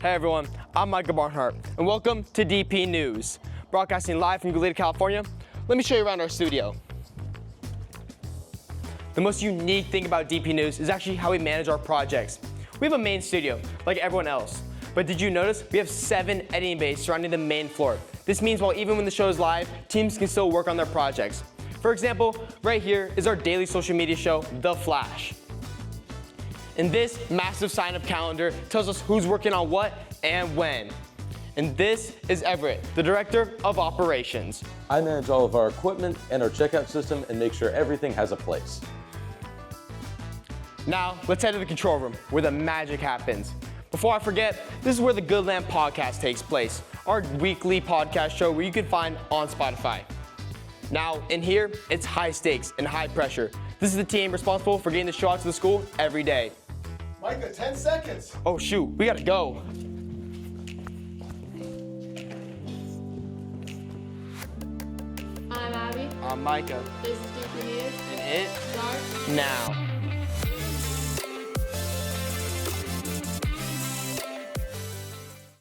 Hey everyone, I'm Micah Barnhart, and welcome to DP News. Broadcasting live from Goleta, California, let me show you around our studio. The most unique thing about DP News is actually how we manage our projects. We have a main studio, like everyone else. But did you notice we have 7 editing bays surrounding the main floor? This means while even when the show is live, teams can still work on their projects. For example, right here is our daily social media show, The Flash. And this massive sign-up calendar tells us who's working on what and when. And this is Everett, the Director of Operations. I manage all of our equipment and our checkout system and make sure everything has a place. Now, let's head to the control room where the magic happens. Before I forget, this is where the Good Land podcast takes place, our weekly podcast show where you can find on Spotify. Now, in here, it's high stakes and high pressure. This is the team responsible for getting the show out to the school every day. Micah, 10 seconds. Oh shoot, we gotta go. I'm Abby. I'm Micah, This is DPNews. and it Start now.